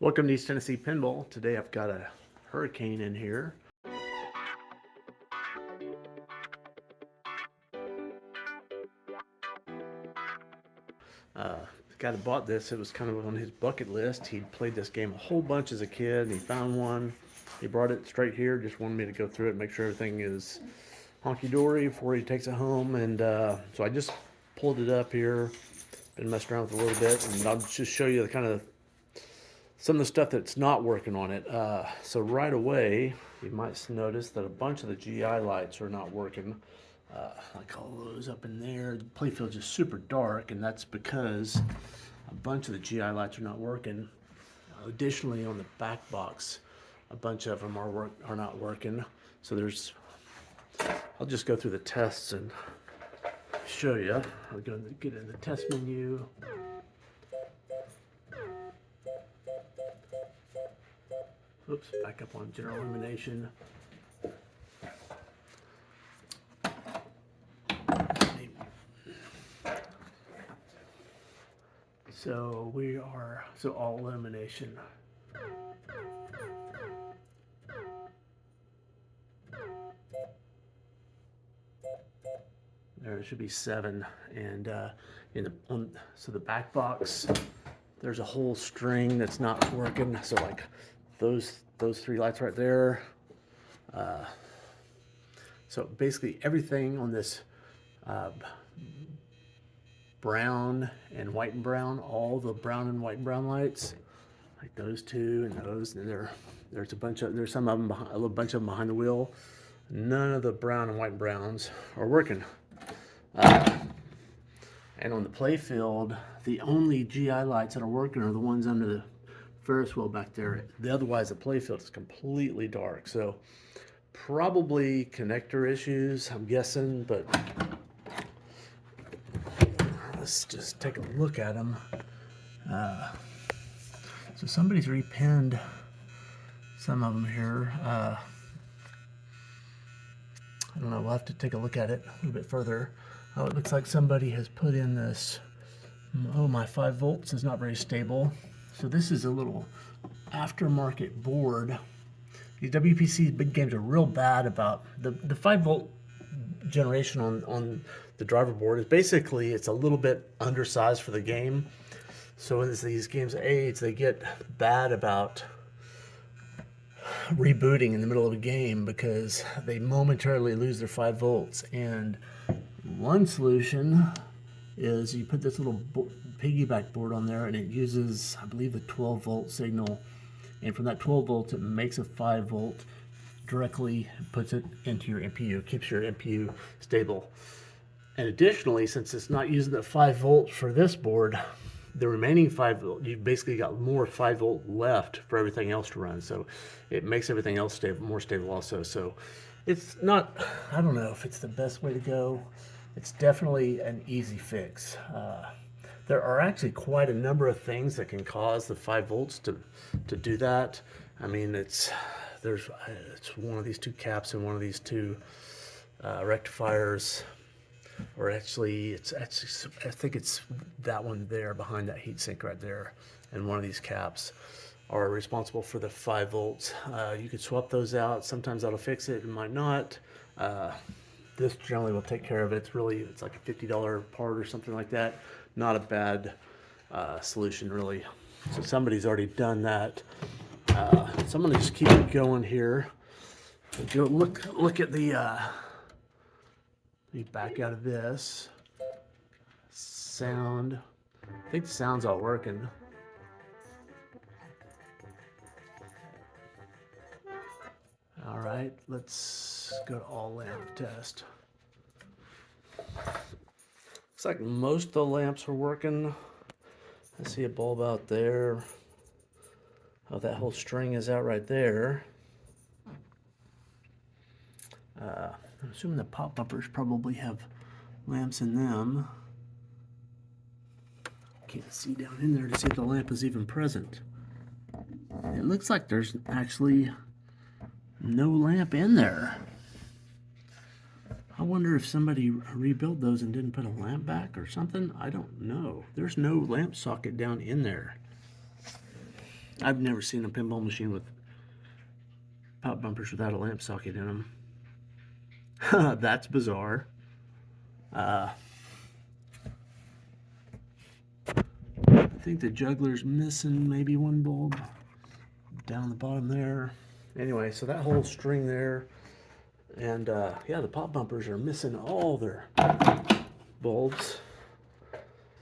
Welcome to East Tennessee Pinball. Today I've got a Hurricane in here. The guy that bought this, it was kind of on his bucket list. He played this game a whole bunch as a kid, and he found one. He brought it straight here, just wanted me to go through it, make sure everything is honky-dory before he takes it home. And so I just pulled it up here, been messing around with it a little bit, and I'll just show you the kind of some of the stuff that's not working on it. So right away, you might notice that a bunch of the GI lights are not working. Like all those up in there. The playfield's just super dark, and that's because a bunch of the GI lights are not working. Additionally, on the back box, a bunch of them are not working. So I'll just go through the tests and show you. I'll go get in the test menu. Oops, back up on general illumination. So all illumination. There should be 7, and so the back box, there's a whole string that's not working. So like those 3 lights right there. So basically everything on this brown and white and brown, all the brown and white and brown lights, like those 2 and those, and there's some of them a little bunch of them behind the wheel. None of the brown and white and browns are working. And on the playfield, the only GI lights that are working are the ones under the Ferris wheel back there. Otherwise, the playfield is completely dark. So probably connector issues, I'm guessing, but let's just take a look at them. So somebody's repinned some of them here. I don't know, we'll have to take a look at it a little bit further. Oh, it looks like somebody has put in this, my 5 volts is not very stable. So this is a little aftermarket board. These WPC big games are real bad about the 5 volt generation on the driver board is basically, it's a little bit undersized for the game. So as these games age, they get bad about rebooting in the middle of a game because they momentarily lose their 5 volts. And one solution is you put this little piggyback board on there, and it uses, I believe, the 12 volt signal, and from that 12 volts it makes a 5 volt, directly puts it into your MPU, keeps your MPU stable. And additionally, since it's not using the 5 volt for this board, the remaining 5 volt, you've basically got more 5 volt left for everything else to run. So it makes everything else more stable also. So it's not, I don't know if it's the best way to go. It's definitely an easy fix. There are actually quite a number of things that can cause the 5 volts to do that. I mean, it's one of these 2 caps and one of these 2 rectifiers. Or actually, I think it's that one there behind that heatsink right there, and one of these caps are responsible for the 5 volts. You could swap those out. Sometimes that'll fix it, it might not. This generally will take care of it. It's like a $50 part or something like that. Not a bad solution, really. So somebody's already done that. So I'm gonna just keep it going here. Go look at the. Let me back out of this. Sound. I think the sound's all working. All right, let's go to all lamp test. Looks like most of the lamps are working. I see a bulb out there. Oh, that whole string is out right there. I'm assuming the pop bumpers probably have lamps in them. Can't see down in there to see if the lamp is even present. It looks like there's actually no lamp in there. I wonder if somebody rebuilt those and didn't put a lamp back or something. I don't know. There's no lamp socket down in there. I've never seen a pinball machine with pop bumpers without a lamp socket in them. That's bizarre. I think the juggler's missing maybe one bulb down the bottom there. Anyway, so that whole string there, and yeah, the pop bumpers are missing all their bulbs.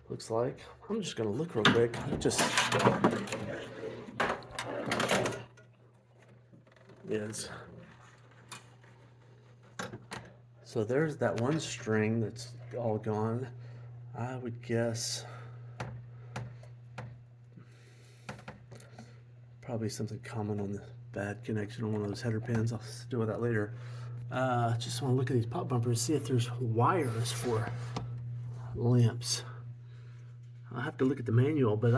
Looks like. I'm just gonna look real quick. It just is. So there's that one string that's all gone. I would guess probably something common on the bad connection on one of those header pins. I'll deal with that later. Just want to look at these pop bumpers, see if there's wires for lamps. I'll have to look at the manual, but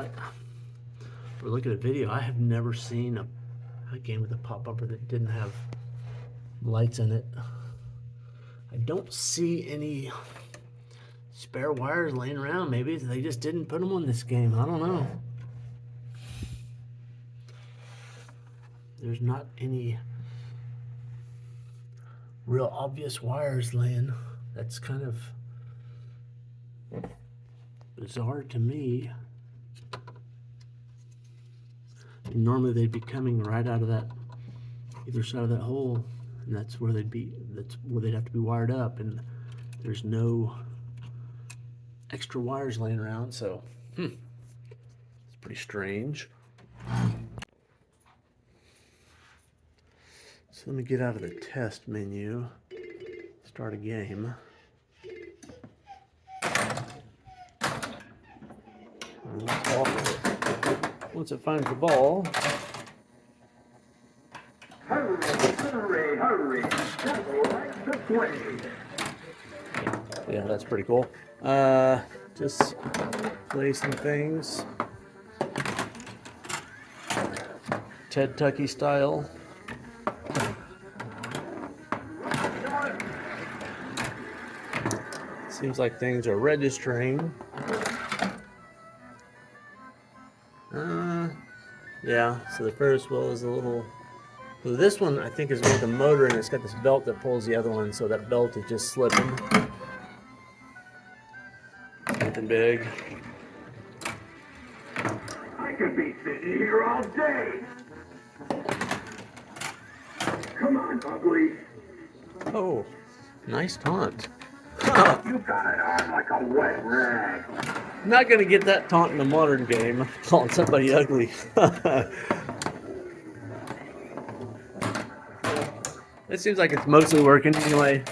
or look at a video. I have never seen a game with a pop bumper that didn't have lights in it. I don't see any spare wires laying around. Maybe they just didn't put them on this game. I don't know. There's not any real obvious wires laying. That's kind of bizarre to me. Normally they'd be coming right out of that either side of that hole, and that's where they'd have to be wired up, and there's no extra wires laying around, so it's pretty strange. So let me get out of the test menu, start a game. Once it finds the ball. Hurry, hurry, hurry. Like the play. Yeah, that's pretty cool. Just play some things. Ted Tucky style. Seems like things are registering. Yeah, so the first wheel is a little... So this one, I think, is with the motor, and it's got this belt that pulls the other one, so that belt is just slipping. Nothing big. I could be sitting here all day. Come on, ugly. Oh, nice taunt. You got it on like a wet rag. Not going to get that taunt in a modern game, calling somebody ugly. It seems like it's mostly working anyway.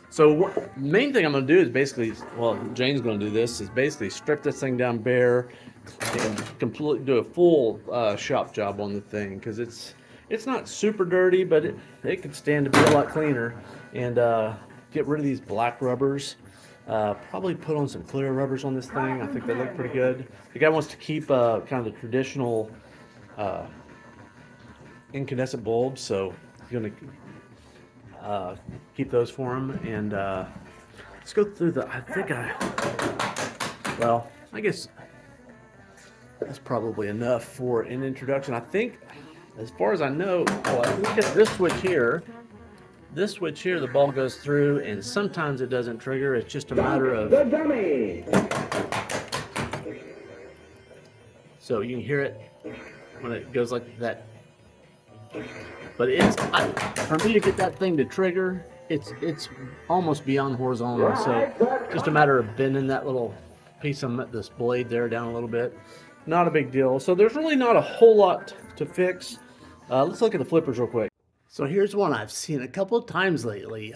So main thing I'm going to do is basically, well, Jane's going to do this, is basically strip this thing down bare and completely do a full shop job on the thing, because it's not super dirty, but it could stand to be a lot cleaner. And get rid of these black rubbers. Probably put on some clear rubbers on this thing. I think they look pretty good. The guy wants to keep kind of the traditional incandescent bulbs, so he's going to keep those for him. And let's go through I guess that's probably enough for an introduction. I think, as far as I know, look at this switch here. This switch here, the ball goes through, and sometimes it doesn't trigger. It's just a matter of... The dummy. So you can hear it when it goes like that. But for me to get that thing to trigger, it's almost beyond horizontal. So just a matter of bending that little piece of this blade there down a little bit. Not a big deal. So there's really not a whole lot to fix. Let's look at the flippers real quick. So here's one I've seen a couple of times lately.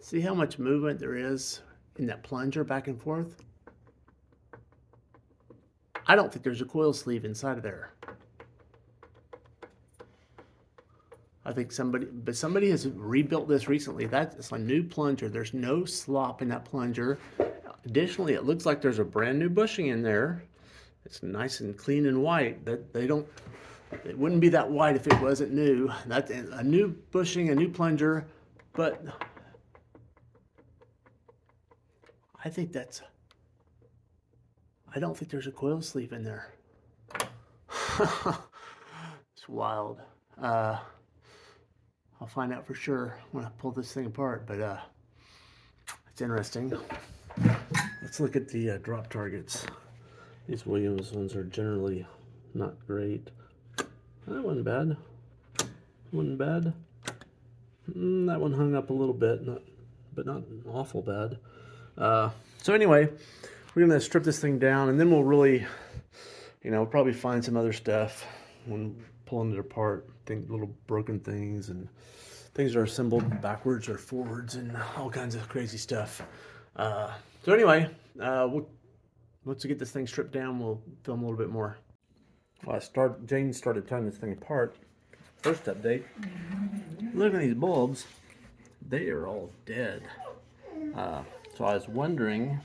See how much movement there is in that plunger back and forth? I don't think there's a coil sleeve inside of there. I think somebody has rebuilt this recently. That's a new plunger. There's no slop in that plunger. Additionally, it looks like there's a brand new bushing in there. It's nice and clean and white. It wouldn't be that white if it wasn't new. That's a new bushing, a new plunger, but I don't think there's a coil sleeve in there. It's wild. I'll find out for sure when I pull this thing apart, but it's interesting. Let's look at the drop targets. These Williams ones are generally not great. That wasn't bad. Wasn't bad. That one hung up a little bit, but not awful bad. So anyway, we're gonna strip this thing down, and then we'll really, probably find some other stuff when pulling it apart. Little broken things and things are assembled backwards or forwards and all kinds of crazy stuff. So anyway, once we get this thing stripped down, we'll film a little bit more. Well, Jane started tying this thing apart. First update. Look at these bulbs. They are all dead. So I was wondering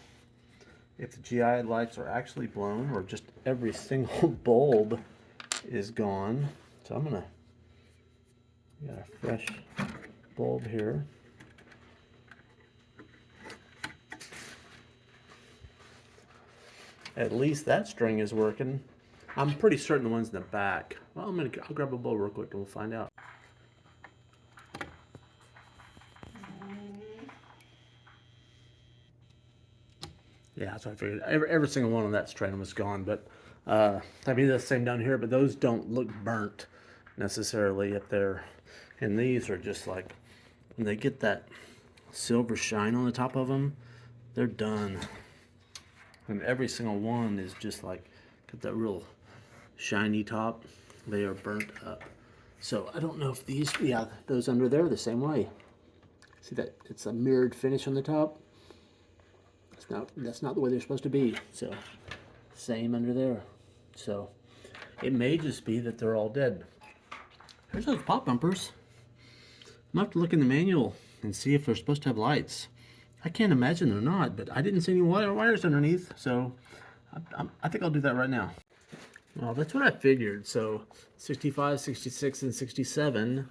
if the GI lights are actually blown or just every single bulb is gone. So we got a fresh bulb here. At least that string is working. I'm pretty certain the ones in the back. Well, I'll grab a bulb real quick and we'll find out. Yeah, that's what I figured. Every single one of that string was gone, but I mean the same down here, but those don't look burnt necessarily if they're, and these are just like, when they get that silver shine on the top of them, they're done. And every single one is just like, got that real shiny top. They are burnt up. So I don't know if these, yeah, those under there are the same way. See that it's a mirrored finish on the top? That's not the way they're supposed to be. So same under there. So it may just be that they're all dead. There's those pop bumpers. I'm gonna have to look in the manual and see if they're supposed to have lights. I can't imagine they're not, but I didn't see any wires underneath, so I think I'll do that right now. Well, that's what I figured. So 65, 66, and 67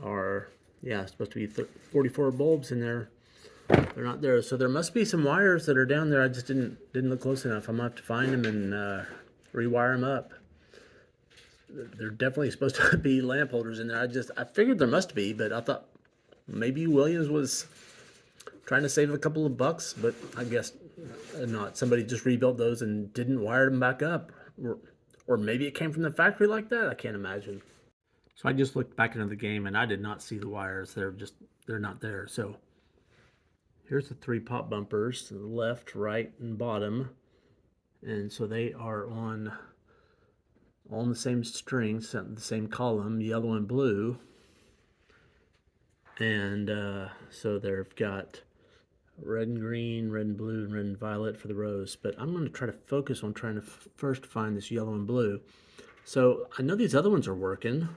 are, yeah, supposed to be 44 bulbs in there. They're not there, so there must be some wires that are down there. I just didn't look close enough. I'm gonna have to find them and rewire them up. They're definitely supposed to be lamp holders in there. I figured there must be, but I thought maybe Williams was trying to save a couple of bucks, but I guess not. Somebody just rebuilt those and didn't wire them back up, or maybe it came from the factory like that. I can't imagine. So I just looked back into the game and I did not see the wires. They're not there. So here's the 3 pop bumpers to the left, right, and bottom. And so they are on the same string, the same column, yellow and blue. And so they've got red and green, red and blue, and red and violet for the rows. But I'm going to try to focus on trying to first find this yellow and blue. So I know these other ones are working.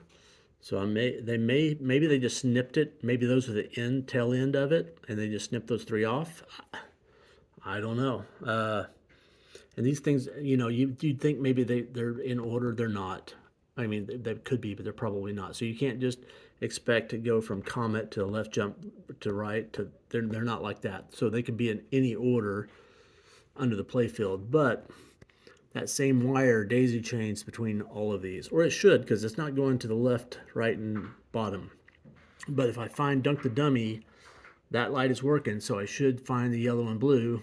So maybe they just snipped it. Maybe those are the tail end of it, and they just snipped those 3 off. I don't know. And these things, you'd think maybe they're in order. They're not. I mean, they could be, but they're probably not. So you can't just expect to go from comet to left jump to right to. They're not like that. So they could be in any order under the playfield, but that same wire daisy chains between all of these, or it should, because it's not going to the left, right, and bottom. But if I find Dunk the Dummy, that light is working, so I should find the yellow and blue,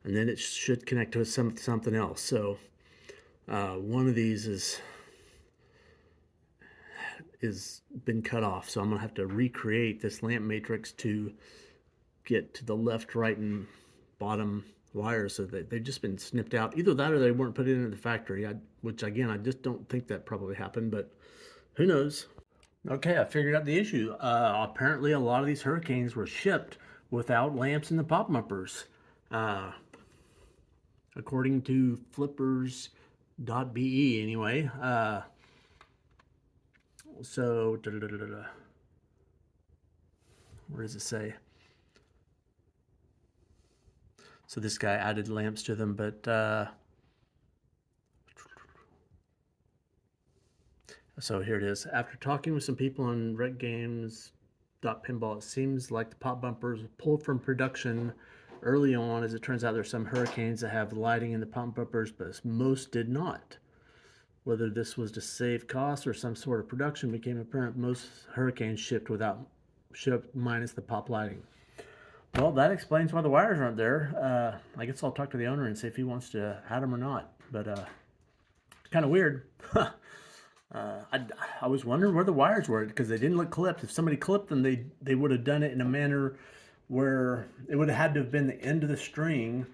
and then it should connect to something else. So one of these is been cut off, so I'm gonna have to recreate this lamp matrix to get to the left, right, and bottom wires. So they've just been snipped out. Either that or they weren't put in at the factory, which again, I just don't think that probably happened, but who knows. Okay, I figured out the issue. Apparently a lot of these Hurricanes were shipped without lamps in the pop bumpers. According to flippers.be anyway. So, where does it say? So this guy added lamps to them, but so here it is. After talking with some people on RecGames.Pinball, it seems like the pop bumpers pulled from production early on. As it turns out, there's some Hurricanes that have lighting in the pop bumpers, but most did not. Whether this was to save costs or some sort of production became apparent. Most Hurricanes shipped minus the pop lighting. Well, that explains why the wires aren't there. I guess I'll talk to the owner and see if he wants to add them or not. But kind of weird. I was wondering where the wires were because they didn't look clipped. If somebody clipped them, they would have done it in a manner where it would have had to have been the end of the string,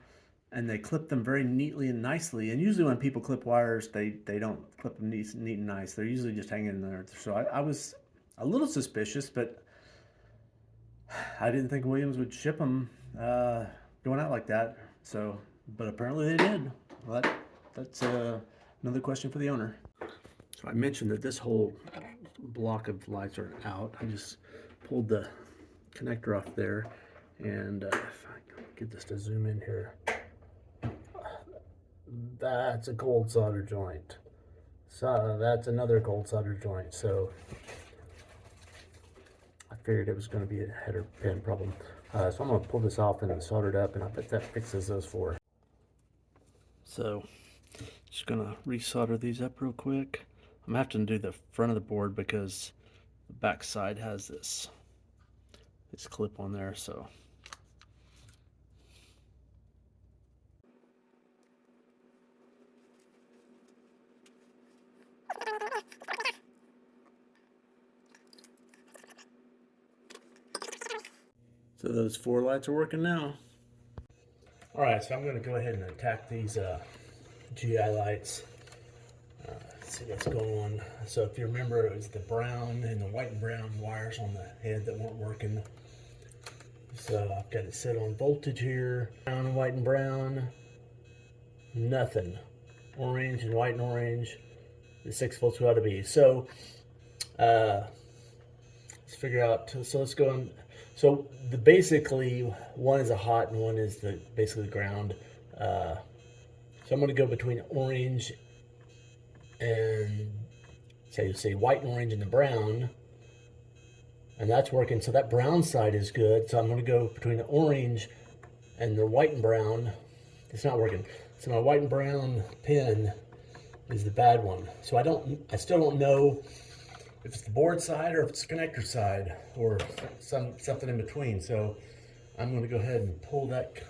and they clipped them very neatly and nicely. And usually when people clip wires, they don't clip them neat and nice. They're usually just hanging in there. So I was a little suspicious, but I didn't think Williams would ship them going out like that. So, but apparently they did. Well, that's another question for the owner. So I mentioned that this whole block of lights are out. I just pulled the connector off there, and if I can get this to zoom in here, that's a cold solder joint. So that's another cold solder joint. So I figured it was going to be a header pin problem. So I'm going to pull this off and solder it up, and I bet that fixes those four. So just going to resolder these up real quick. I'm going to have to do the front of the board because the back side has this clip on there. So those four lights are working now. All right, so I'm going to go ahead and attack these GI lights. See what's going on. So if you remember, it was the brown and the white and brown wires on the head that weren't working. So I've got it set on voltage here. Brown, white and brown. Nothing. Orange and white and orange. The 6 volts we ought to be. So let's figure out. So let's go on. So basically one is a hot and one is basically the ground. So I'm going to go between orange and say white and orange and the brown, and that's working. So that brown side is good. So I'm going to go between the orange and the white and brown. It's not working. So my white and brown pin is the bad one. So I still don't know if it's the board side or if it's the connector side or something in between. So I'm going to go ahead and pull that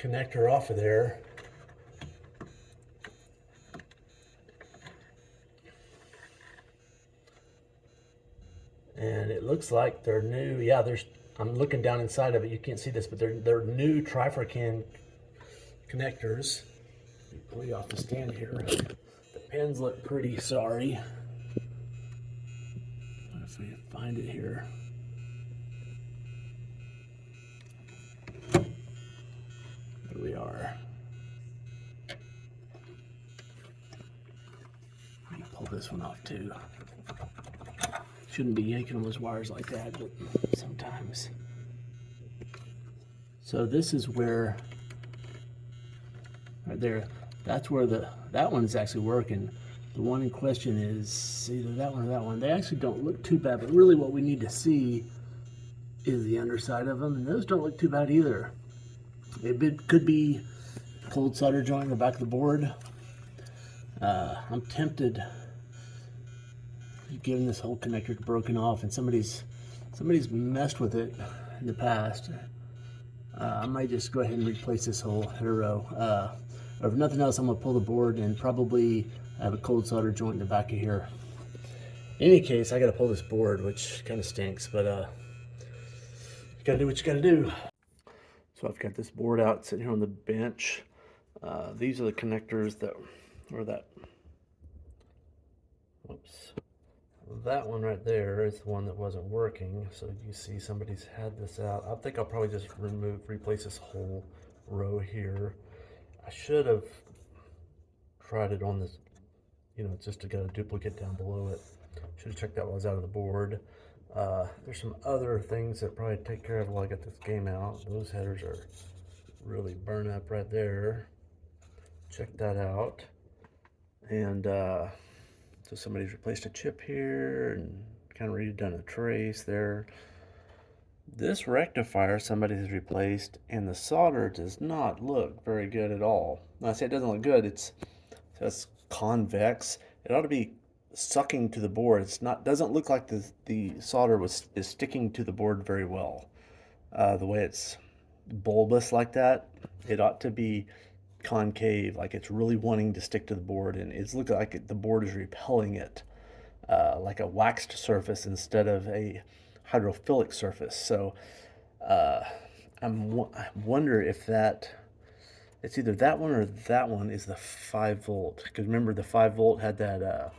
connector off of there. And it looks like they're new. Yeah, I'm looking down inside of it. You can't see this, but they're new Refurbishing connectors. Pull you off the stand here. The pins look pretty sorry. If we find it here. There we are. I'm gonna pull this one off too. Shouldn't be yanking on those wires like that, but sometimes. So this is where, right there, that's where that one is actually working. The one in question is either that one or that one. They actually don't look too bad, but really what we need to see is the underside of them, and those don't look too bad either. It could be cold solder joint in the back of the board. I'm tempted, given this whole connector broken off, and somebody's messed with it in the past. I might just go ahead and replace this whole header row. Or if nothing else, I'm gonna pull the board and probably have a cold solder joint in the back of here. In any case, I gotta pull this board, which kind of stinks, but you gotta do what you gotta do. So I've got this board out sitting here on the bench. These are the connectors that one right there is the one that wasn't working. So you see somebody's had this out. I think I'll probably just replace this whole row here. I should have tried it on this, just to get a duplicate down below it. Should have checked that while I was out of the board. There's some other things that probably take care of while I get this game out. Those headers are really burnt up right there. Check that out. And so somebody's replaced a chip here and kind of redone a trace there. This rectifier somebody has replaced, and the solder does not look very good at all. When I say it doesn't look good, it's convex, it ought to be sucking to the board. It's not, doesn't look like the solder is sticking to the board very well. The way it's bulbous like that, it ought to be concave, like it's really wanting to stick to the board, and it's looking like the board is repelling it, like a waxed surface instead of a hydrophilic surface. So uh, I wonder if it's either that one or that one is the 5 volt. Because remember, the 5 volt had that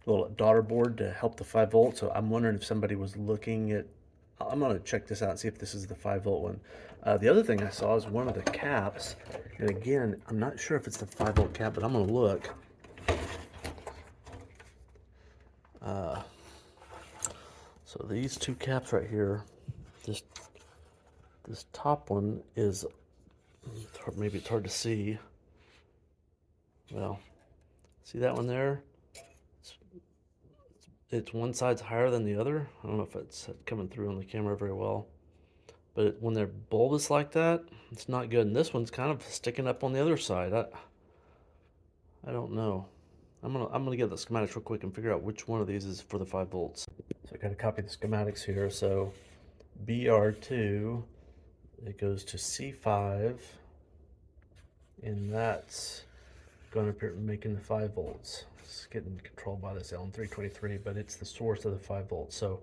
little daughter board to help the 5 volt. So I'm wondering if somebody was looking at. I'm gonna check this out and see if this is the 5 volt one. The other thing I saw is one of the caps, and again, I'm not sure if it's the 5 volt cap, but I'm gonna look. So these two caps right here, this top one is, maybe it's hard to see. Well, see that one there? It's one side's higher than the other. I don't know if it's coming through on the camera very well, but when they're bulbous like that, it's not good. And this one's kind of sticking up on the other side. I don't know. I'm gonna get the schematics real quick and figure out which one of these is for the 5 volts. So I gotta copy the schematics here. So BR2, it goes to C5, and that's going to be making the 5 volts. It's getting controlled by this LM323, but it's the source of the 5 volts. So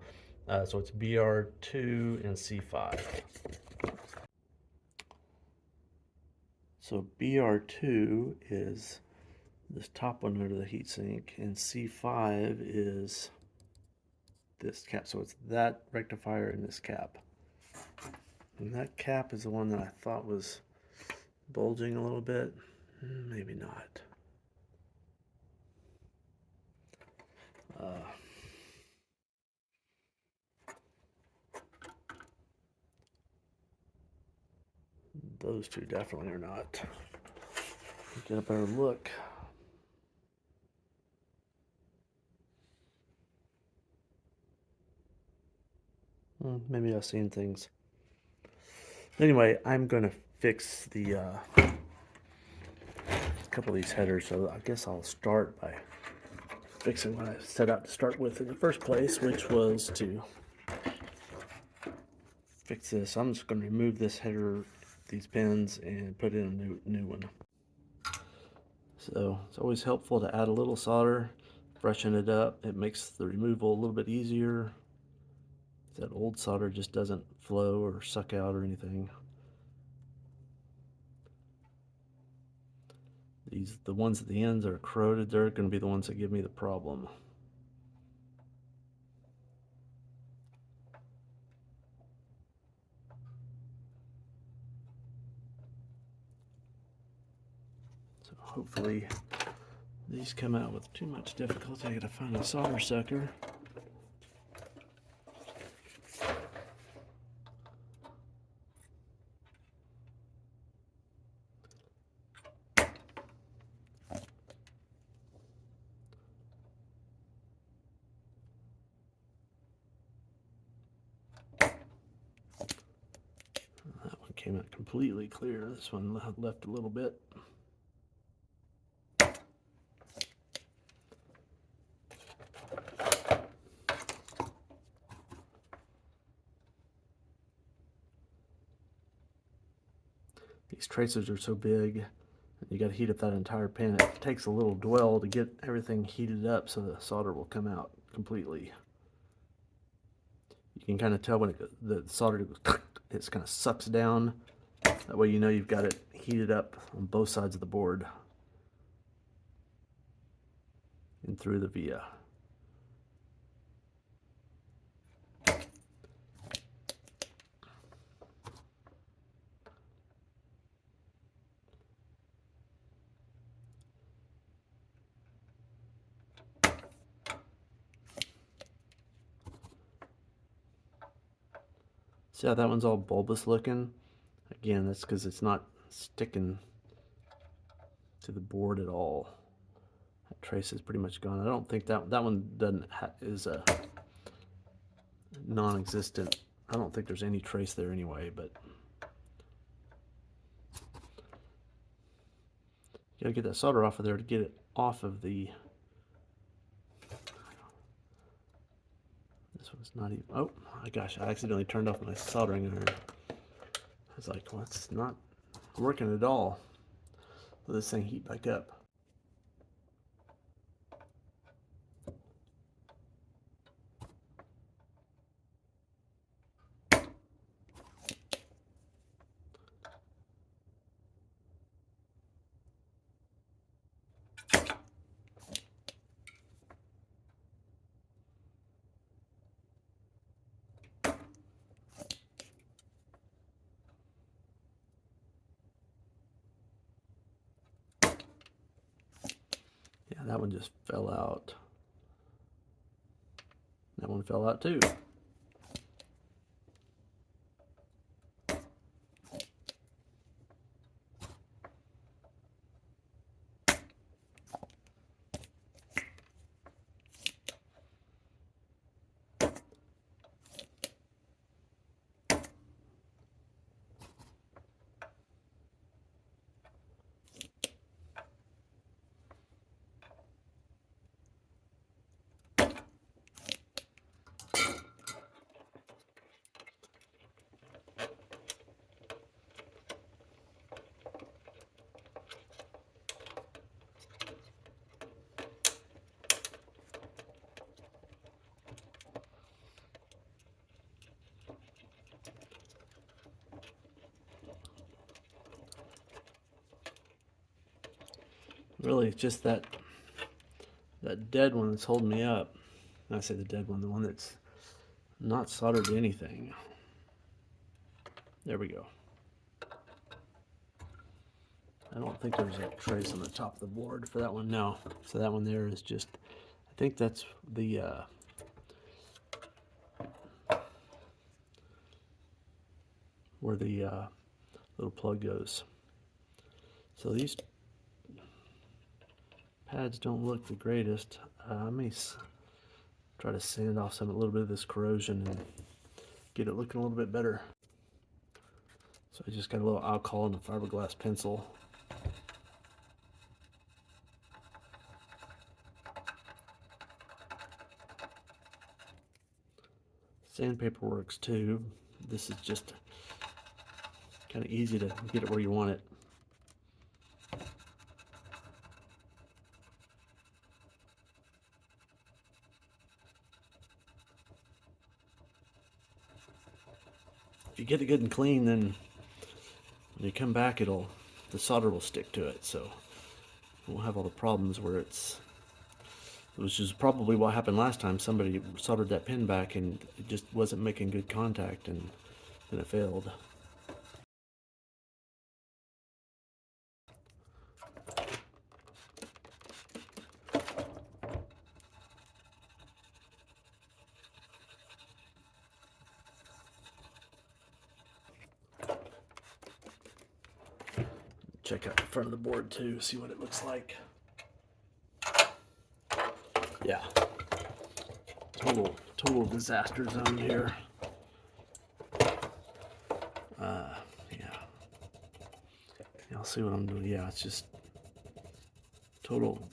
so it's BR2 and C5. So BR2 is this top one under the heatsink, and C5 is this cap. So it's that rectifier in this cap. And that cap is the one that I thought was bulging a little bit. Maybe not. Those two definitely are not. Get a better look. Maybe I've seen things. Anyway, I'm going to fix the couple of these headers, so I guess I'll start by fixing what I set out to start with in the first place, which was to fix this. I'm just going to remove this header, these pins, and put in a new one. So it's always helpful to add a little solder, freshen it up. It makes the removal a little bit easier. That old solder just doesn't flow or suck out or anything. The ones at the ends are corroded. They're going to be the ones that give me the problem. So hopefully these come out with too much difficulty. I gotta find a solder sucker. That one came out completely clear. This one left a little bit. These tracers are so big, you got to heat up that entire pan. It takes a little dwell to get everything heated up so the solder will come out completely. You can kind of tell when the solder it kind of sucks down. That way you know you've got it heated up on both sides of the board and through the via. See how that one's all bulbous looking? Again, that's because it's not sticking to the board at all. That trace is pretty much gone. I don't think that one is a non-existent. I don't think there's any trace there anyway, but you gotta get that solder off of there to get it off of the This one's not even, oh my gosh, I accidentally turned off my soldering iron. I was like, well, it's not working at all. Will this thing heat back up? Yeah, that one just fell out. That one fell out too. Really, it's just that dead one that's holding me up. I say the dead one, the one that's not soldered to anything. There we go. I don't think there's a trace on the top of the board for that one. No. So that one there is just, I think that's the where the little plug goes. So these pads don't look the greatest. I may try to sand off a little bit of this corrosion and get it looking a little bit better. So I just got a little alcohol and a fiberglass pencil. Sandpaper works too. This is just kind of easy to get it where you want it. If you get it good and clean, then when you come back, the solder will stick to it, so you won't have all the problems where which is probably what happened last time. Somebody soldered that pin back and it just wasn't making good contact, and then it failed. Check out the front of the board too, see what it looks like. Yeah, total disaster zone here. Yeah, I'll see what I'm doing. Yeah, it's just total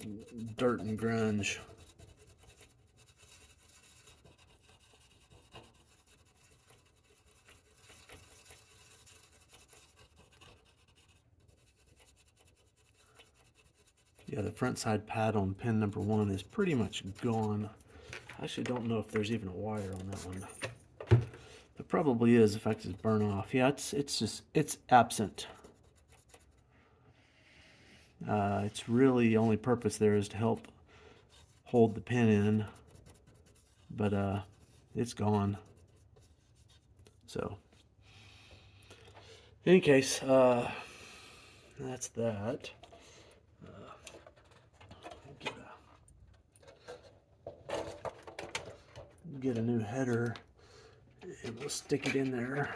dirt and grunge. Yeah, the front side pad on pin number 1 is pretty much gone. I actually don't know if there's even a wire on that one. There probably is if I could burn off. Yeah, it's absent. It's really the only purpose there is to help hold the pin in, but it's gone. So, in any case, that's that. Get a new header and we'll stick it in there.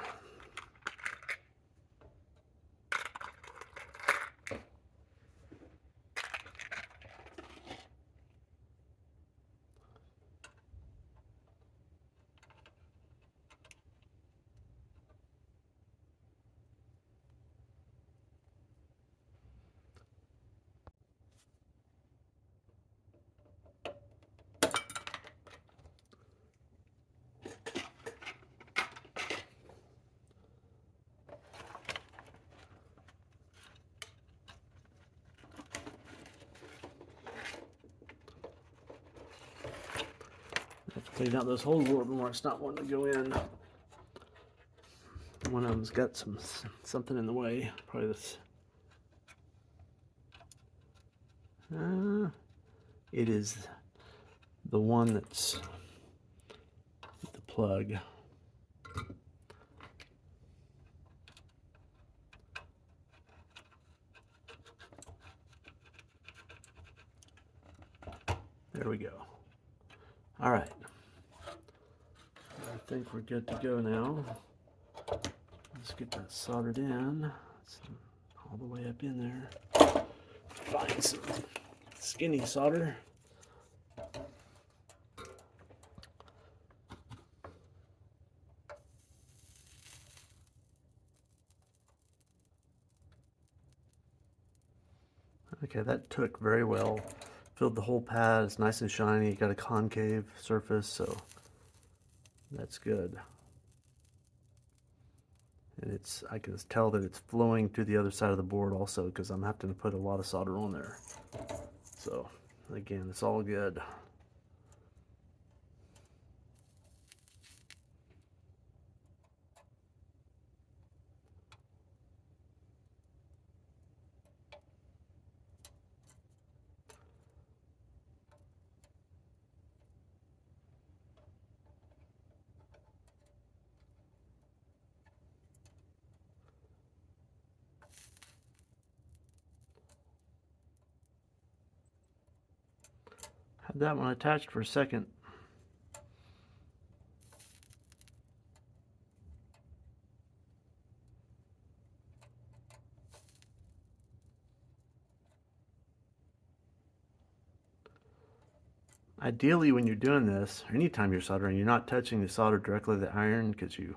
Clean out those holes a little bit more. It's not wanting to go in. One of them's got something in the way. Probably this. It is the one that's the plug. There we go. All right. I think we're good to go now. Let's get that soldered in. It's all the way up in there. Find some skinny solder. Okay, that took very well. Filled the whole pad. It's nice and shiny. Got a concave surface, so that's good. And I can tell that it's flowing to the other side of the board also, because I'm having to put a lot of solder on there. So again, it's all good. Had that one attached for a second. Ideally, when you're doing this, or anytime you're soldering, you're not touching the solder directly to the iron, because you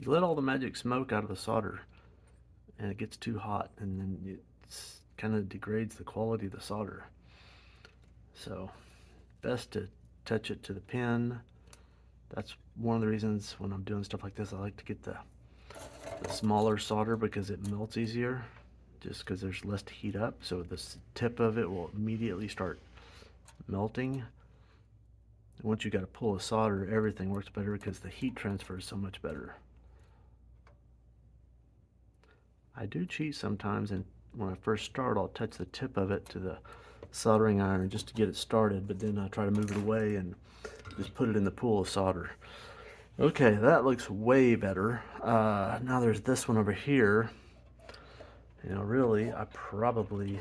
let all the magic smoke out of the solder and it gets too hot, and then it kind of degrades the quality of the solder. So best to touch it to the pin. That's one of the reasons when I'm doing stuff like this, I like to get the smaller solder, because it melts easier, just because there's less to heat up. So the tip of it will immediately start melting. Once you got to pull a solder, everything works better because the heat transfer is so much better. I do cheat sometimes, and when I first start, I'll touch the tip of it to the soldering iron just to get it started, but then I try to move it away and just put it in the pool of solder. Okay, that looks way better. Now there's this one over here. You know, really, I probably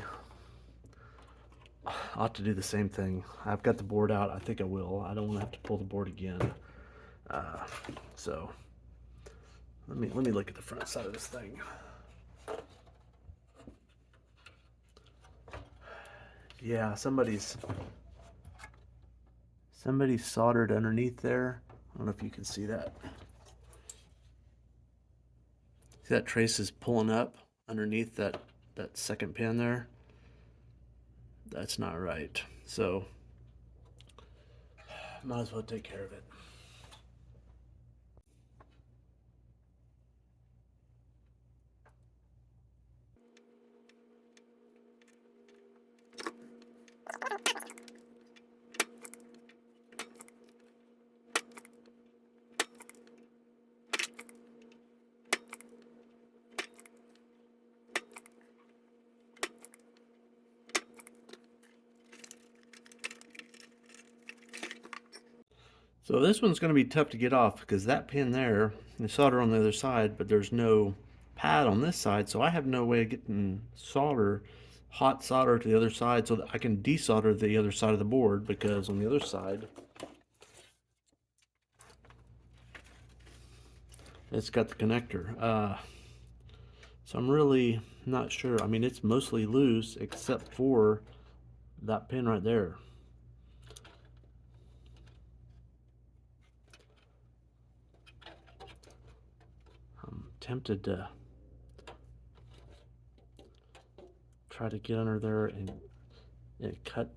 ought to do the same thing. I've got the board out. I think I will. I don't want to have to pull the board again. So let me look at the front side of this thing. Yeah, somebody's soldered underneath there. I don't know if you can see that. See that trace is pulling up underneath that second pin there? That's not right. So might as well take care of it. So this one's going to be tough to get off, because that pin there, the solder on the other side, but there's no pad on this side, so I have no way of getting hot solder to the other side so that I can desolder the other side of the board, because on the other side it's got the connector. So I'm really not sure. I mean, it's mostly loose except for that pin right there. Tempted to try to get under there and cut.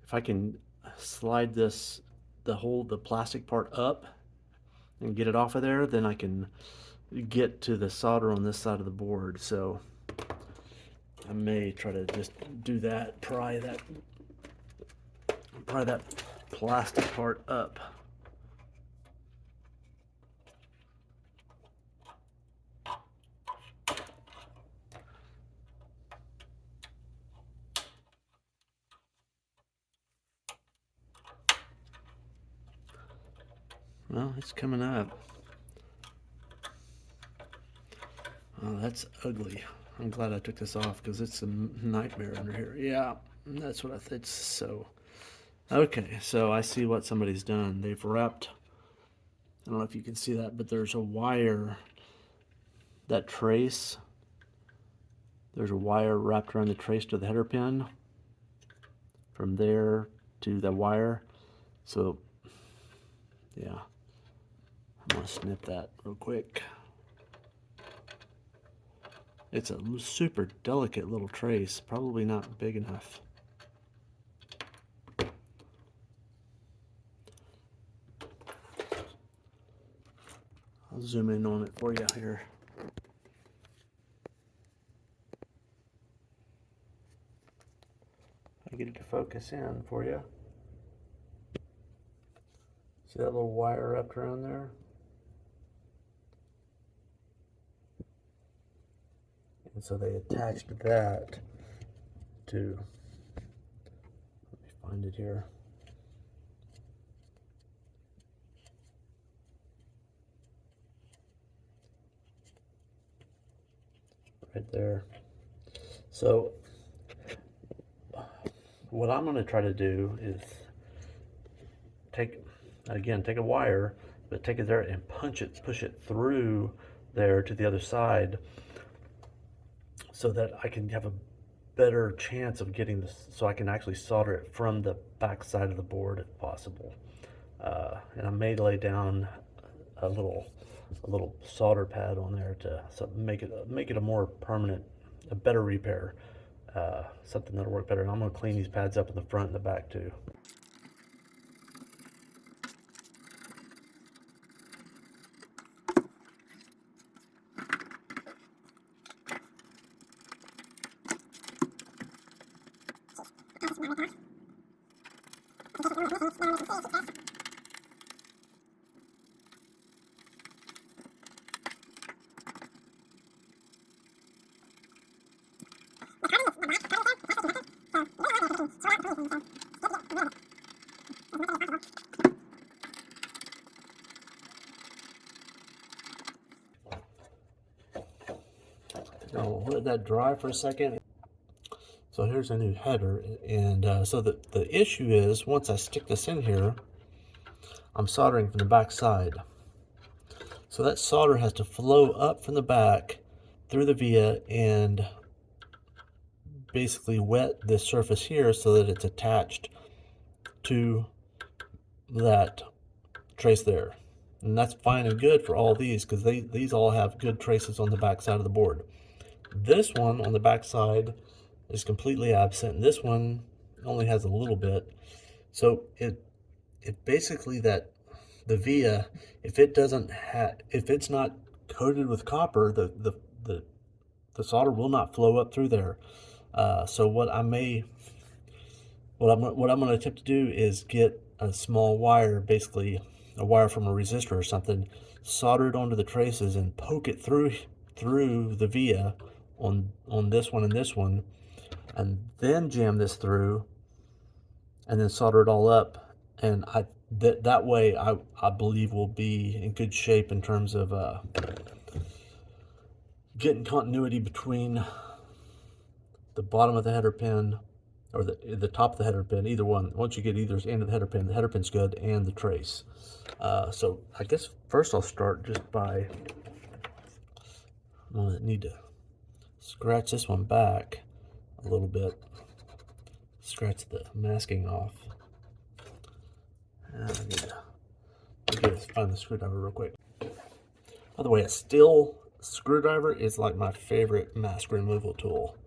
If I can slide the plastic part up and get it off of there, then I can get to the solder on this side of the board. So I may try to just do that, pry that plastic part up. Well, it's coming up. Oh, that's ugly. I'm glad I took this off because it's a nightmare under here. Yeah, that's what I think. So, okay, so I see what somebody's done. They've wrapped, I don't know if you can see that, but there's a wire, that trace. There's a wire wrapped around the trace to the header pin. From there to the wire. So, yeah. I'm going to snip that real quick. It's a super delicate little trace, probably not big enough. I'll zoom in on it for you here. I'll get it to focus in for you. See that little wire wrapped around there? And so they attached that to, let me find it here. Right there. So what I'm going to try to do is take a wire, but take it there and push it through there to the other side, so that I can have a better chance of getting this, so I can actually solder it from the back side of the board if possible. And I may lay down a little solder pad on there to make it a more permanent, a better repair, something that'll work better. And I'm going to clean these pads up in the front and the back too. I'll let that dry for a second. So here's a new header, and so the issue is, once I stick this in here, I'm soldering from the back side. So that solder has to flow up from the back through the via and basically wet this surface here so that it's attached to that trace there. And that's fine and good for all these, because these all have good traces on the back side of the board. This one on the back side is completely absent. This one only has a little bit. So it basically, that the via, if it's not coated with copper, the solder will not flow up through there. So what I'm going to attempt to do is get a small wire, basically a wire from a resistor or something, solder it onto the traces and poke it through the via on this one and this one, and then jam this through and then solder it all up. And that way I believe we'll be in good shape in terms of getting continuity between the bottom of the header pin, or the top of the header pin, either one. Once you get either end of the header pin's good, and the trace. So I guess first I'll start just by, I'm gonna need to scratch this one back a little bit, scratch the masking off. And I need to find the screwdriver real quick. By the way, a steel screwdriver is like my favorite mask removal tool.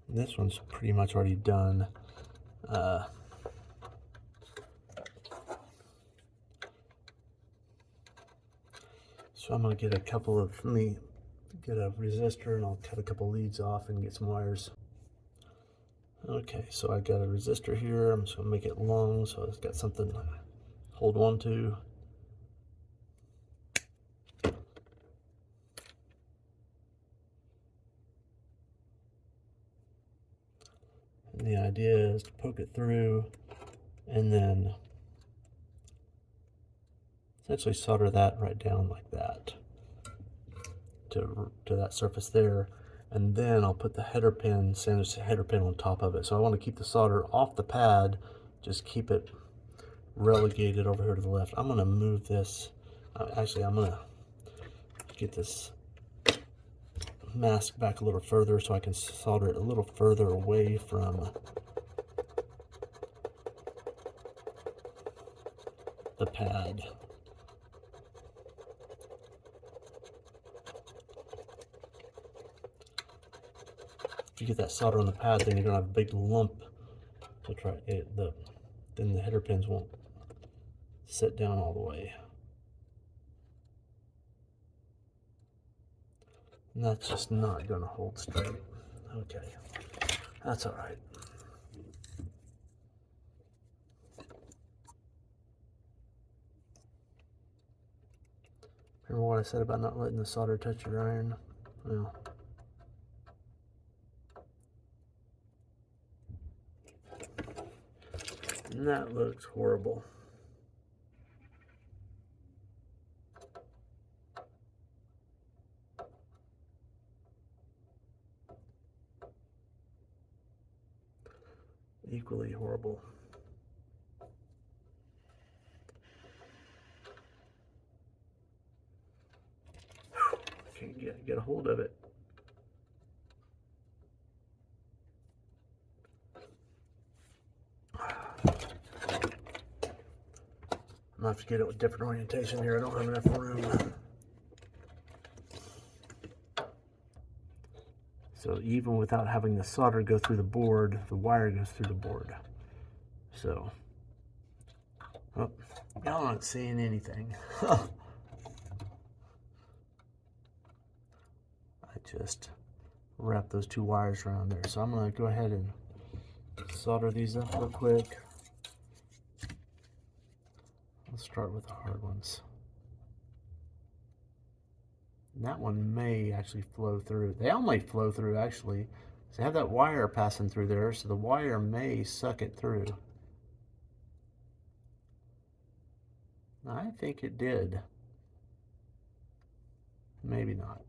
This one's pretty much already done. So I'm gonna get a couple of, let me get a resistor and I'll cut a couple leads off and get some wires. Okay, so I got a resistor here. I'm just gonna make it long so it's got something to hold on to. And the idea is to poke it through and then essentially solder that right down like that to that surface there. And then I'll put the header pin, sandwich the header pin on top of it. So I want to keep the solder off the pad, just keep it relegated over here to the left. I'm going to move this. Actually, I'm going to get this mask back a little further so I can solder it a little further away from the pad. If you get that solder on the pad, then you're gonna have a big lump to try it. Then the header pins won't sit down all the way. And that's just not gonna hold straight. Okay, that's all right. Remember what I said about not letting the solder touch your iron? Well, and that looks horrible. Equally horrible. Can't get a hold of it. I'm gonna have to get it with different orientation here. I don't have enough room. So even without having the solder go through the board, the wire goes through the board. So, oh, y'all aren't seeing anything. I just wrap those two wires around there. So I'm gonna go ahead and solder these up real quick. Let's start with the hard ones. And that one may actually flow through. They all may flow through actually. So I have that wire passing through there, so the wire may suck it through. I think it did. Maybe not.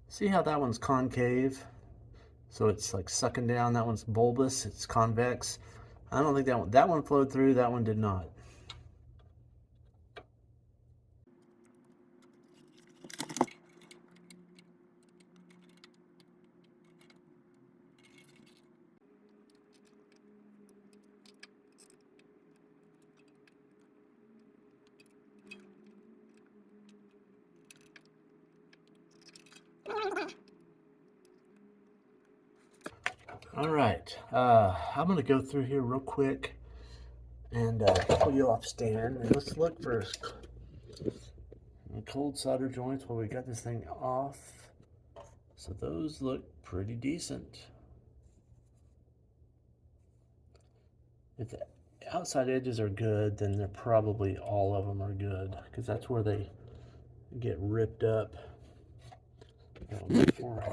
See how that one's concave? So it's like sucking down. That one's bulbous, it's convex. I don't think that one flowed through, that one did not. All right, I'm gonna go through here real quick and pull you off stand, and let's look for cold solder joints while we got this thing off. So those look pretty decent. If the outside edges are good, then they're probably all of them are good, because that's where they get ripped up. Before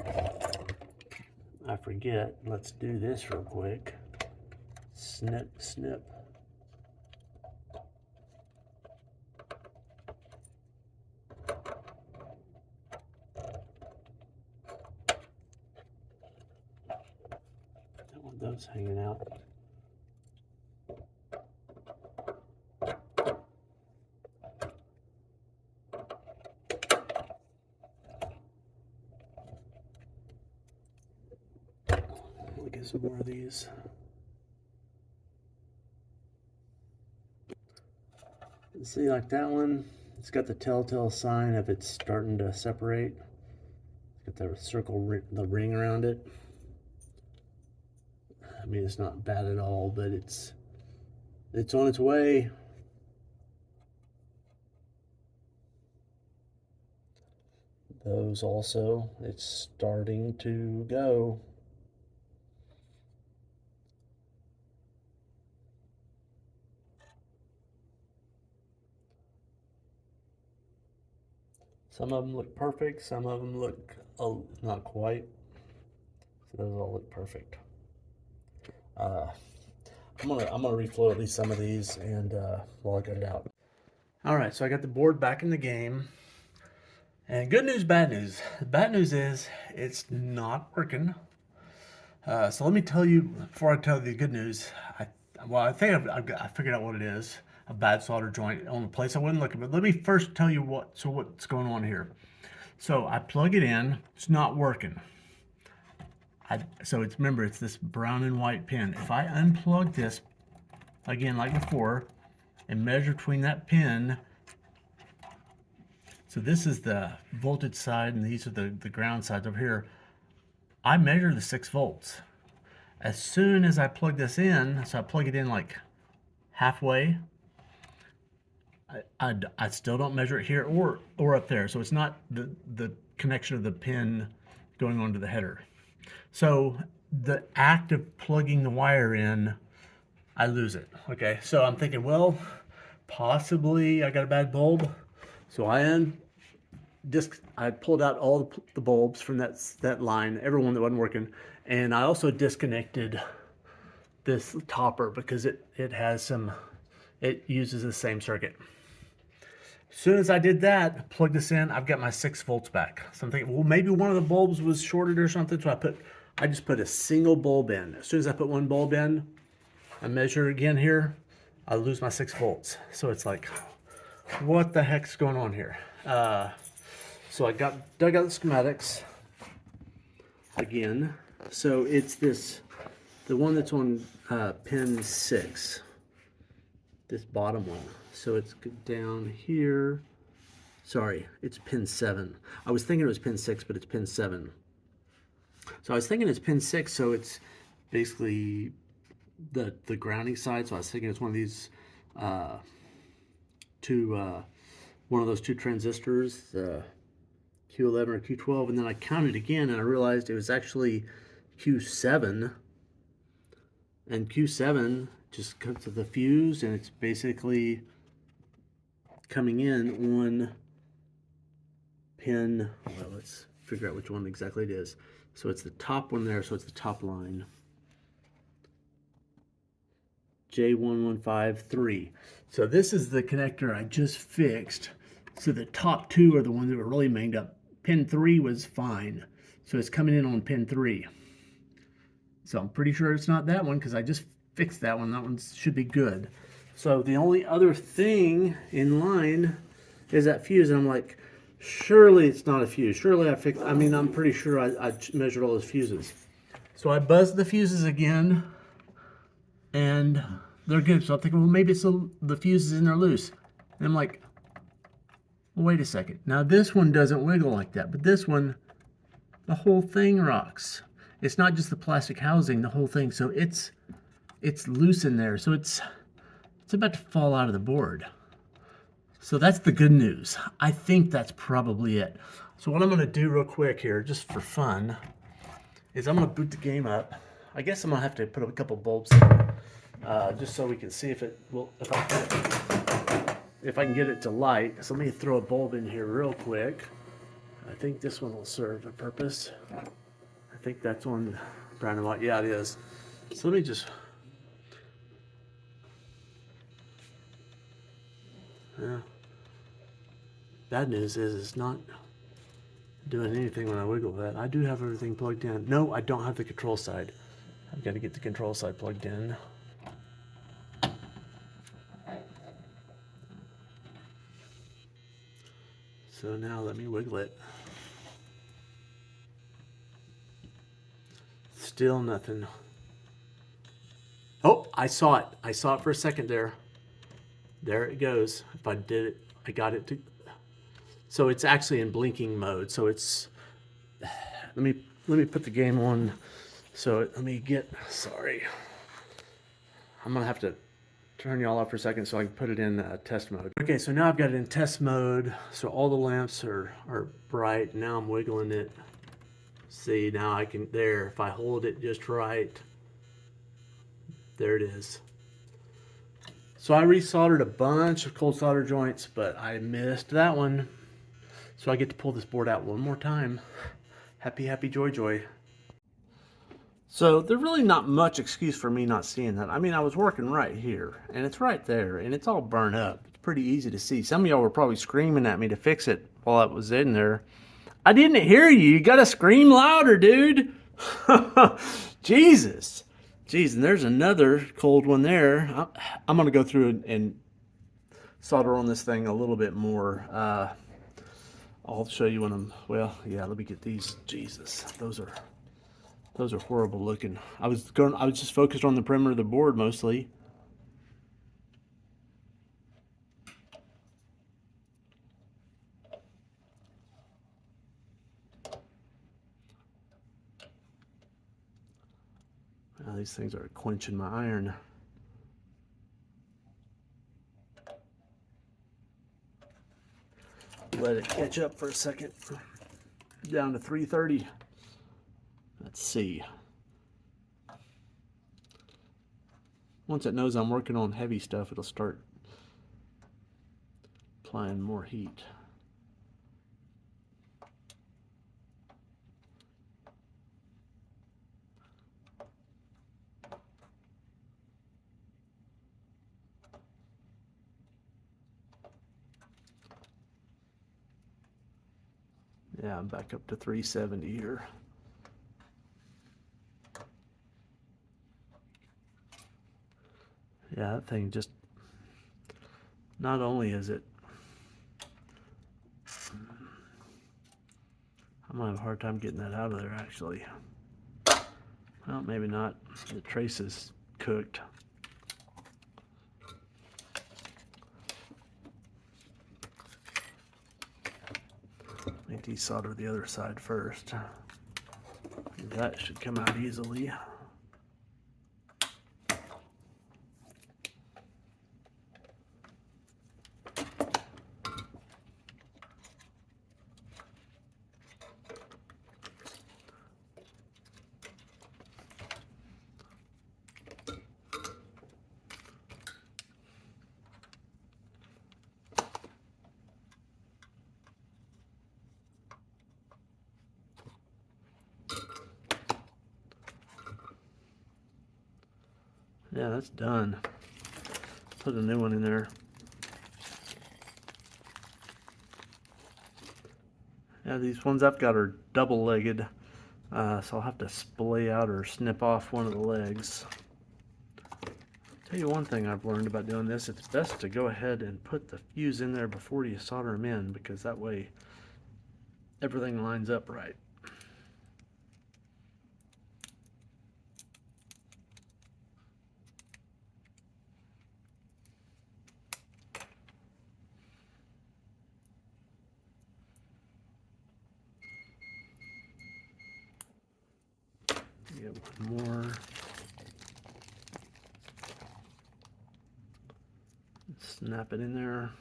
I forget, let's do this real quick. Snip, snip. Don't want those hanging out. We'll get some more of these. See, like that one, it's got the telltale sign of it's starting to separate. It's got the circle, the ring around it. I mean, it's not bad at all, but it's on its way. Those also, it's starting to go. Some of them look perfect, some of them look not quite. So those all look perfect. I'm gonna reflow at least some of these, and while I get it out. All right, so I got the board back in the game, and good news, bad news. The bad news is it's not working. So let me tell you before I tell you the good news. I think I figured out what it is. A bad solder joint on the place I wasn't looking. But let me first tell you what's going on here. So I plug it in. It's not working. So remember, it's this brown and white pin. If I unplug this, again, like before, and measure between that pin, so this is the voltage side, and these are the ground sides over here. I measure the 6 volts. As soon as I plug this in, so I plug it in like halfway, I still don't measure it here or up there. So it's not the connection of the pin going onto the header. So the act of plugging the wire in, I lose it. Okay, so I'm thinking, well, possibly I got a bad bulb. So I pulled out all the bulbs from that line, everyone that wasn't working, and I also disconnected this topper because it uses the same circuit. As soon as I did that, plug this in, I've got my 6 volts back. So I'm thinking, well, maybe one of the bulbs was shorted or something. So I just put a single bulb in. As soon as I put one bulb in, I measure again here, I lose my 6 volts. So it's like, what the heck's going on here? So I dug out the schematics again. So it's the one that's on pin 6, this bottom one. So it's down here. Sorry, it's pin 7. I was thinking it was pin 6, but it's pin 7. So I was thinking it's pin 6, so it's basically the grounding side. So I was thinking it's one of these one of those 2 transistors, the Q11 or Q12, and then I counted again and I realized it was actually Q7, and Q7 just comes to the fuse, and it's basically coming in on pin, well, let's figure out which one exactly it is. So it's the top one there, so it's the top line. J1153. So this is the connector I just fixed. So the top 2 are the ones that were really manged up. Pin 3 was fine. So it's coming in on pin 3. So I'm pretty sure it's not that one because I just fixed that one. That one should be good. So the only other thing in line is that fuse. And I'm like, surely it's not a fuse. Surely I'm pretty sure I measured all those fuses. So I buzzed the fuses again, and they're good. So I'm thinking, well, maybe it's the fuses in there loose. And I'm like, well, wait a second. Now this one doesn't wiggle like that, but this one, the whole thing rocks. It's not just the plastic housing, the whole thing. So it's loose in there. So it's about to fall out of the board. So that's the good news. I think that's probably it. So what I'm going to do real quick here, just for fun, is I'm going to boot the game up. I guess I'm going to have to put a couple bulbs in, just so we can see if it will, if I can get it to light. So let me throw a bulb in here real quick. I think this one will serve a purpose. I think that's on brown and white. Yeah, it is. So let me just... Yeah. Bad news is it's not doing anything when I wiggle that. I do have everything plugged in. No, I don't have the control side. I've got to get the control side plugged in. So now let me wiggle it. Still nothing. Oh, I saw it. I saw it for a second there. There it goes. If I did it, I got it to... So it's actually in blinking mode. So it's... Let me put the game on. So let me get... Sorry. I'm going to have to turn y'all off for a second so I can put it in test mode. Okay, so now I've got it in test mode. So all the lamps are bright. Now I'm wiggling it. See, now I can, there, if I hold it just right, there it is. So I resoldered a bunch of cold solder joints, but I missed that one. So I get to pull this board out one more time. Happy, happy, joy, joy. So there's really not much excuse for me not seeing that. I mean, I was working right here, and it's right there, and it's all burnt up. It's pretty easy to see. Some of y'all were probably screaming at me to fix it while I was in there. I didn't hear you. You gotta scream louder, dude. Jesus. Jeez, and there's another cold one there. I'm gonna go through and solder on this thing a little bit more. I'll show you when I'm, well, yeah, let me get these. Jesus, those are horrible looking. I was just focused on the perimeter of the board mostly. Now these things are quenching my iron. Let it catch up for a second. Down to 330. Let's see. Once it knows I'm working on heavy stuff, it'll start applying more heat. Yeah, I'm back up to 370 here. Yeah, that thing just, not only is it, I'm gonna have a hard time getting that out of there actually. Well, maybe not. The trace is cooked. Let me desolder the other side first. That should come out easily. Yeah, that's done. Put a new one in there. Yeah, these ones I've got are double-legged, so I'll have to splay out or snip off one of the legs. Tell you one thing I've learned about doing this, it's best to go ahead and put the fuse in there before you solder them in, because that way everything lines up right. Get one more. Snap it in there.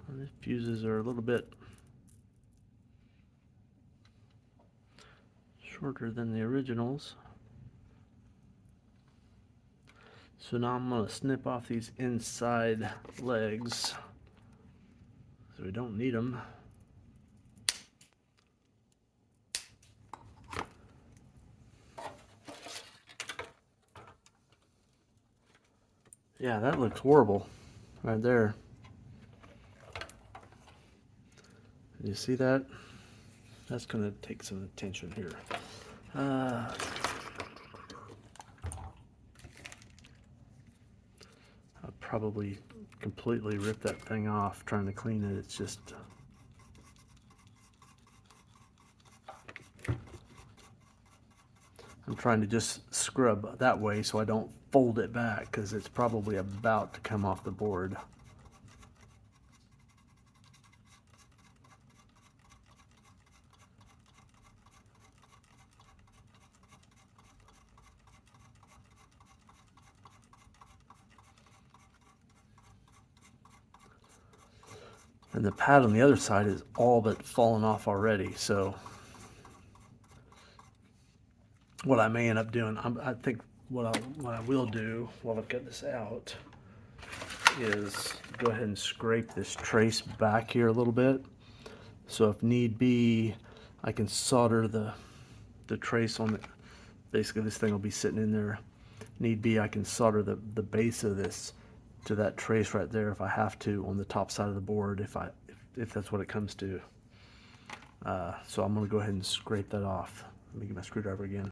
And the fuses are a little bit shorter than the originals. So now I'm going to snip off these inside legs. So we don't need them. Yeah, that looks horrible right there. You see that? That's going to take some attention here. I'll probably completely rip that thing off trying to clean it. It's just I'm trying to just scrub that way so I don't fold it back, because it's probably about to come off the board. And the pad on the other side is all but fallen off already. So what I may end up doing, I think what I will do while I've got this out is go ahead and scrape this trace back here a little bit. So if need be, I can solder the trace on it. Basically, this thing will be sitting in there. Need be, I can solder the base of this to that trace right there if I have to on the top side of the board, if that's what it comes to. So I'm going to go ahead and scrape that off. Let me get my screwdriver again.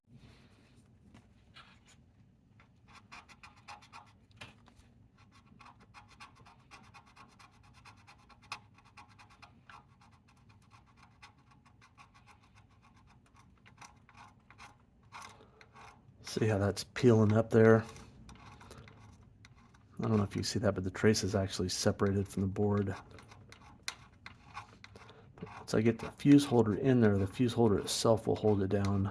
See how that's peeling up there? I don't know if you see that, but the trace is actually separated from the board. Once I get the fuse holder in there, the fuse holder itself will hold it down.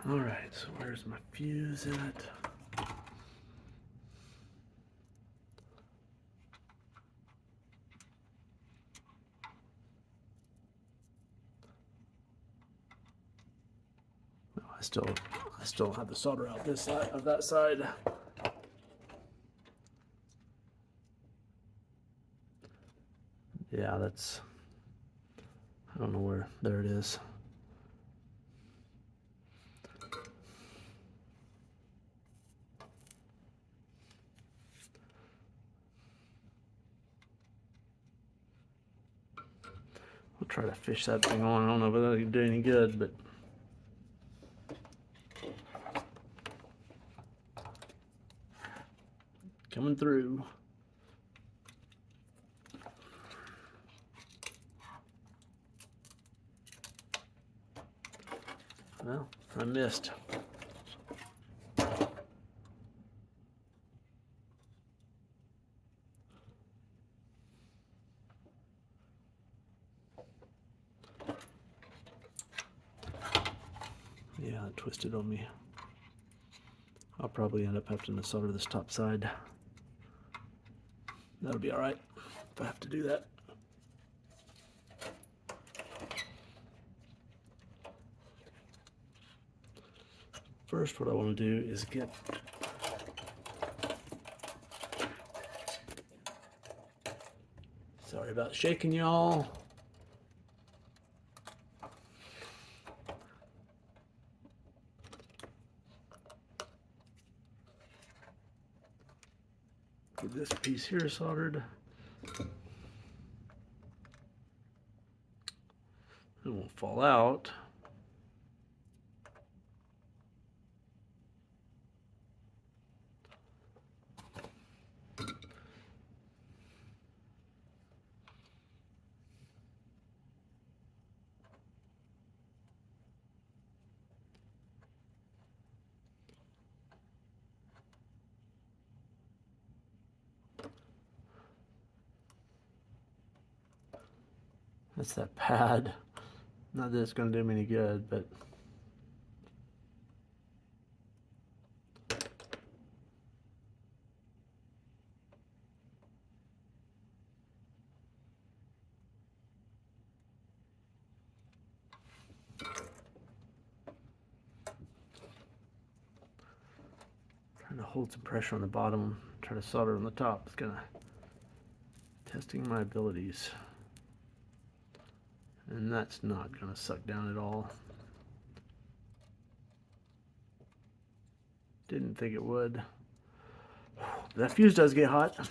All right, so where's my fuse at? No, I still have the solder out this side of that side. Yeah, that's, I don't know where, there it is. I'll try to fish that thing on. I don't know if that'll do any good, but coming through. Well, I missed. Yeah, it twisted on me. I'll probably end up having to solder this top side. That'll be all right if I have to do that. First, what I want to do is get sorry about shaking y'all. Get this piece here soldered. It won't fall out. That's that pad. Not that it's going to do me any good, but trying to hold some pressure on the bottom, try to solder on the top. It's kind of testing my abilities. And that's not going to suck down at all. Didn't think it would. That fuse does get hot.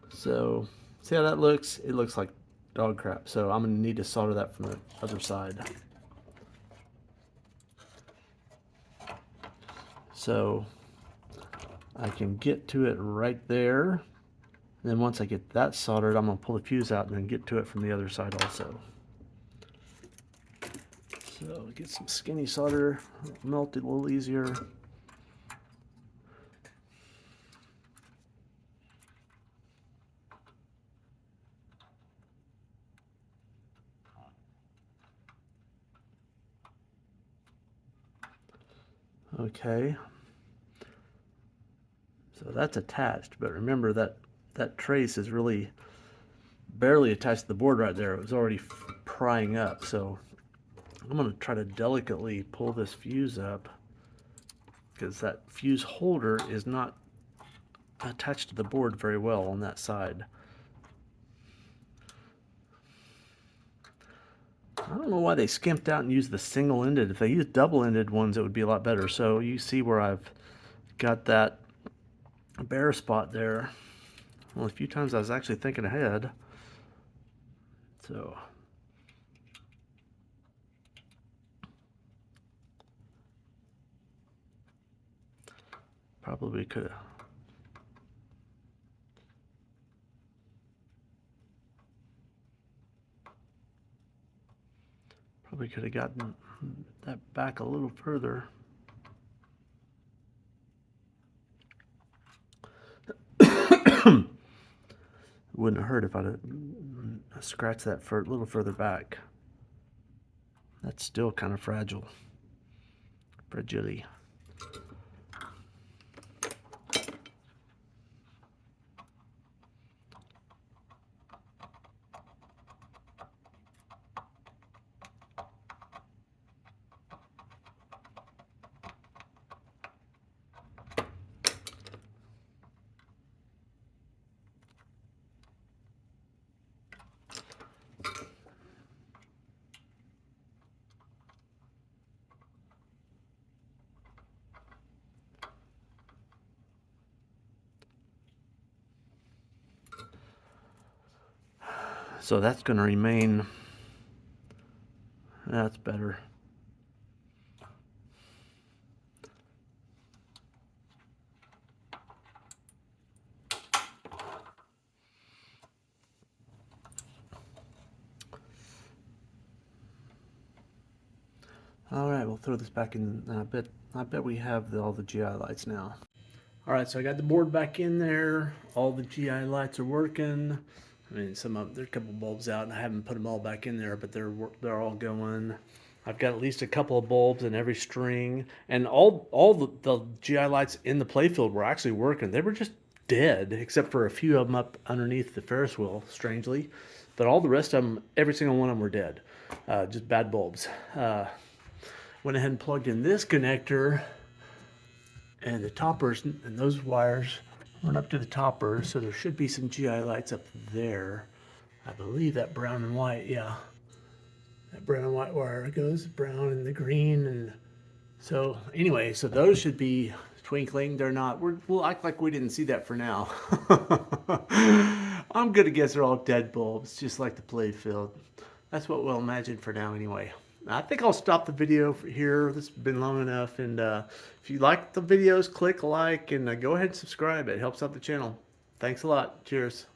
So, see how that looks? It looks like dog crap. So I'm going to need to solder that from the other side. So I can get to it right there. And then once I get that soldered, I'm going to pull the fuse out and then get to it from the other side also. So get some skinny solder, melt it a little easier. Okay. So that's attached, but remember that that trace is really barely attached to the board right there. It was already prying up. So I'm going to try to delicately pull this fuse up because that fuse holder is not attached to the board very well on that side. I don't know why they skimped out and used the single-ended. If they used double-ended ones, it would be a lot better. So you see where I've got that bare spot there. Well, a few times I was actually thinking ahead. So probably could have. Probably could have gotten that back a little further. Wouldn't have hurt if I'd scratched that for a little further back. That's still kind of fragile. Fragile. So that's going to remain. That's better. All right, we'll throw this back in. I bet we have all the GI lights now. All right, so I got the board back in there. All the GI lights are working. I mean, there's a couple bulbs out, and I haven't put them all back in there, but they're all going. I've got at least a couple of bulbs in every string, and all the GI lights in the playfield were actually working. They were just dead, except for a few of them up underneath the Ferris wheel, strangely. But all the rest of them, every single one of them were dead. Just bad bulbs. Went ahead and plugged in this connector, and the toppers and those wires run up to the toppers, so there should be some GI lights up there. I believe that brown and white, yeah. That brown and white wire goes brown and the green, and so anyway, so those should be twinkling. They're not. We'll act like we didn't see that for now. I'm gonna guess they're all dead bulbs, just like the play field. That's what we'll imagine for now anyway. I think I'll stop the video here. This has been long enough, and if you like the videos, click like and go ahead and subscribe. It helps out the channel. Thanks a lot. Cheers.